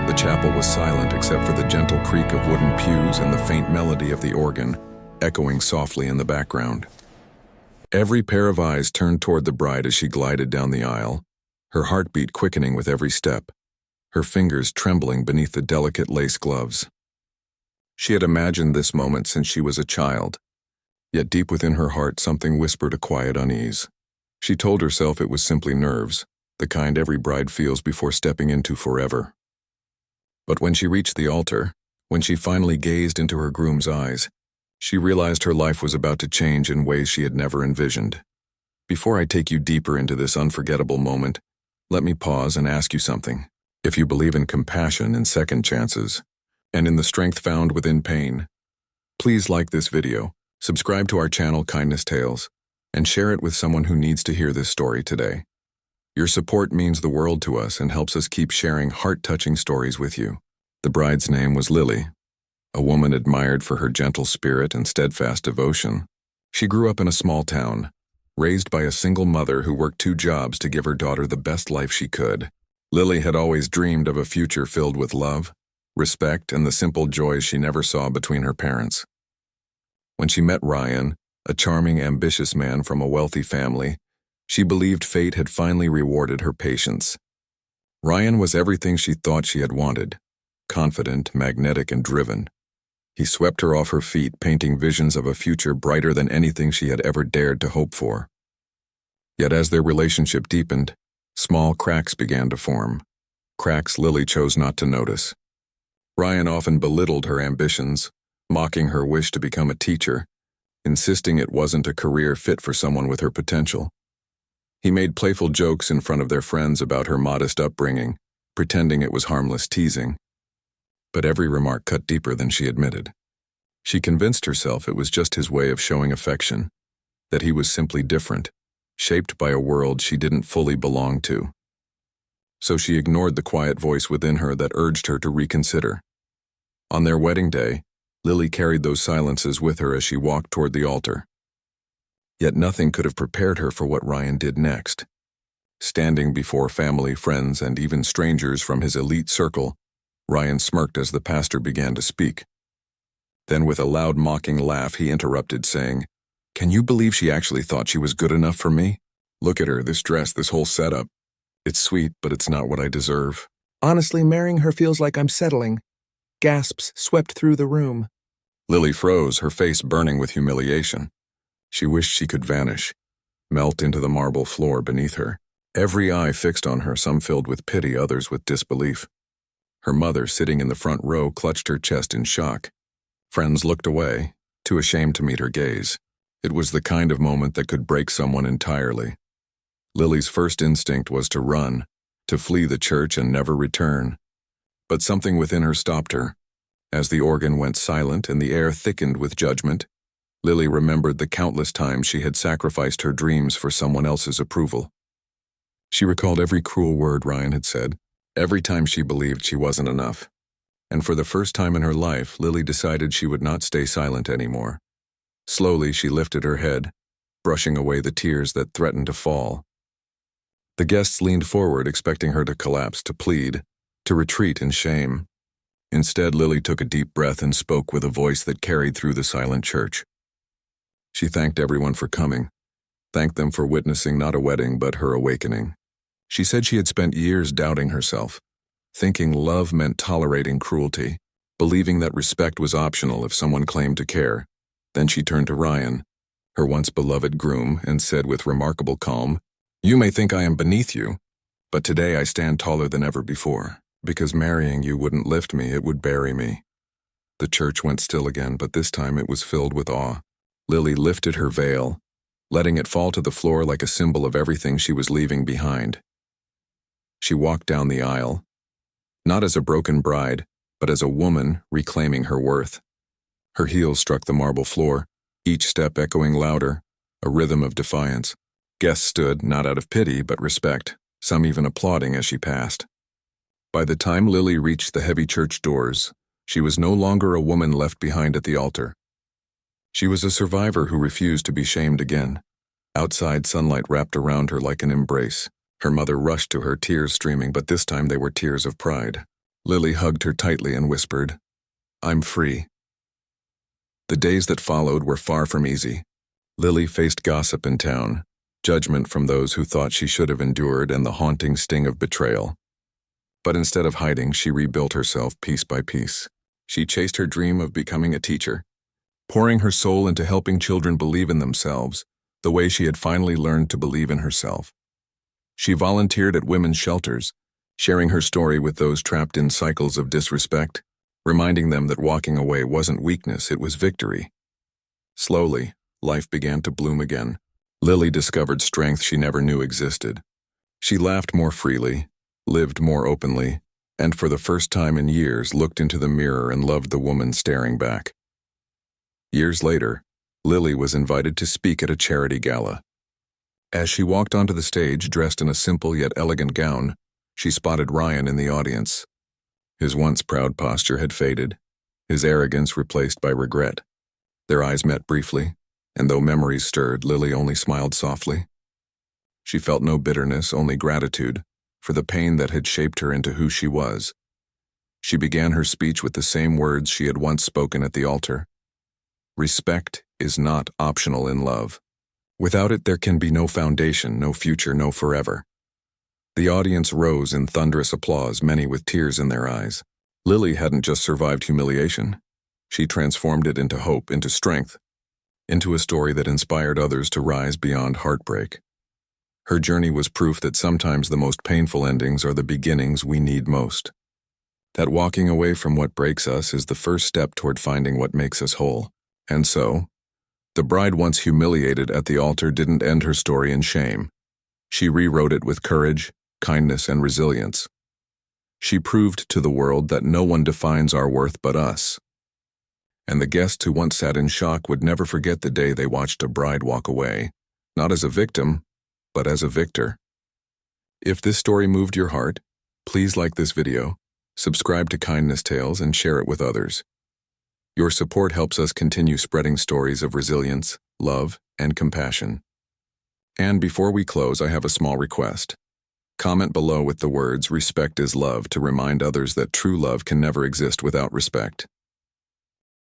The chapel was silent except for the gentle creak of wooden pews and the faint melody of the organ, echoing softly in the background. Every pair of eyes turned toward the bride as she glided down the aisle, her heartbeat quickening with every step, her fingers trembling beneath the delicate lace gloves. She had imagined this moment since she was a child, yet deep within her heart something whispered a quiet unease. She told herself it was simply nerves, the kind every bride feels before stepping into forever. But when she reached the altar, when she finally gazed into her groom's eyes, she realized her life was about to change in ways she had never envisioned. Before I take you deeper into this unforgettable moment, let me pause and ask you something. If you believe in compassion and second chances, and in the strength found within pain, please like this video, subscribe to our channel Kindness Tales, and share it with someone who needs to hear this story today. Your support means the world to us and helps us keep sharing heart-touching stories with you. The bride's name was Lily, a woman admired for her gentle spirit and steadfast devotion. She grew up in a small town, raised by a single mother who worked 2 jobs to give her daughter the best life she could. Lily had always dreamed of a future filled with love, respect, and the simple joys she never saw between her parents. When she met Ryan, a charming, ambitious man from a wealthy family, she believed fate had finally rewarded her patience. Ryan was everything she thought she had wanted, confident, magnetic, and driven. He swept her off her feet, painting visions of a future brighter than anything she had ever dared to hope for. Yet as their relationship deepened, small cracks began to form, cracks Lily chose not to notice. Ryan often belittled her ambitions, mocking her wish to become a teacher, insisting it wasn't a career fit for someone with her potential. He made playful jokes in front of their friends about her modest upbringing, pretending it was harmless teasing. But every remark cut deeper than she admitted. She convinced herself it was just his way of showing affection, that he was simply different, shaped by a world she didn't fully belong to. So she ignored the quiet voice within her that urged her to reconsider. On their wedding day, Lily carried those silences with her as she walked toward the altar. Yet nothing could have prepared her for what Ryan did next. Standing before family, friends, and even strangers from his elite circle, Ryan smirked as the pastor began to speak. Then with a loud mocking laugh, he interrupted, saying, "Can you believe she actually thought she was good enough for me? Look at her, this dress, this whole setup. It's sweet, but it's not what I deserve." Honestly, marrying her feels like I'm settling. Gasps swept through the room. Lily froze, her face burning with humiliation. She wished she could vanish, melt into the marble floor beneath her. Every eye fixed on her, some filled with pity, others with disbelief. Her mother, sitting in the front row, clutched her chest in shock. Friends looked away, too ashamed to meet her gaze. It was the kind of moment that could break someone entirely. Lily's first instinct was to run, to flee the church and never return. But something within her stopped her. As the organ went silent and the air thickened with judgment, Lily remembered the countless times she had sacrificed her dreams for someone else's approval. She recalled every cruel word Ryan had said, every time she believed she wasn't enough. And for the first time in her life, Lily decided she would not stay silent anymore. Slowly, she lifted her head, brushing away the tears that threatened to fall. The guests leaned forward, expecting her to collapse, to plead, to retreat in shame. Instead, Lily took a deep breath and spoke with a voice that carried through the silent church. She thanked everyone for coming, thanked them for witnessing not a wedding but her awakening. She said she had spent years doubting herself, thinking love meant tolerating cruelty, believing that respect was optional if someone claimed to care. Then she turned to Ryan, her once beloved groom, and said with remarkable calm, "You may think I am beneath you, but today I stand taller than ever before. Because marrying you wouldn't lift me, it would bury me." The church went still again, but this time it was filled with awe. Lily lifted her veil, letting it fall to the floor like a symbol of everything she was leaving behind. She walked down the aisle, not as a broken bride, but as a woman reclaiming her worth. Her heels struck the marble floor, each step echoing louder, a rhythm of defiance. Guests stood, not out of pity, but respect, some even applauding as she passed. By the time Lily reached the heavy church doors, she was no longer a woman left behind at the altar. She was a survivor who refused to be shamed again. Outside, sunlight wrapped around her like an embrace. Her mother rushed to her, tears streaming, but this time they were tears of pride. Lily hugged her tightly and whispered, "I'm free." The days that followed were far from easy. Lily faced gossip in town, judgment from those who thought she should have endured, and the haunting sting of betrayal. But instead of hiding, she rebuilt herself piece by piece. She chased her dream of becoming a teacher, pouring her soul into helping children believe in themselves, the way she had finally learned to believe in herself. She volunteered at women's shelters, sharing her story with those trapped in cycles of disrespect, reminding them that walking away wasn't weakness, it was victory. Slowly, life began to bloom again. Lily discovered strength she never knew existed. She laughed more freely, lived more openly, and for the first time in years looked into the mirror and loved the woman staring back. Years later, Lily was invited to speak at a charity gala. As she walked onto the stage dressed in a simple yet elegant gown, she spotted Ryan in the audience. His once proud posture had faded, his arrogance replaced by regret. Their eyes met briefly, and though memories stirred, Lily only smiled softly. She felt no bitterness, only gratitude, for the pain that had shaped her into who she was. She began her speech with the same words she had once spoken at the altar. Respect is not optional in love. Without it, there can be no foundation, no future, no forever. The audience rose in thunderous applause, many with tears in their eyes. Lily hadn't just survived humiliation. She transformed it into hope, into strength, into a story that inspired others to rise beyond heartbreak. Her journey was proof that sometimes the most painful endings are the beginnings we need most. That walking away from what breaks us is the first step toward finding what makes us whole. And so, the bride once humiliated at the altar didn't end her story in shame. She rewrote it with courage, kindness, and resilience. She proved to the world that no one defines our worth but us. And the guests who once sat in shock would never forget the day they watched a bride walk away, not as a victim, but as a victor. If this story moved your heart, please like this video, subscribe to Kindness Tales, and share it with others. Your support helps us continue spreading stories of resilience, love, and compassion. And before we close, I have a small request. Comment below with the words "Respect is love" to remind others that true love can never exist without respect.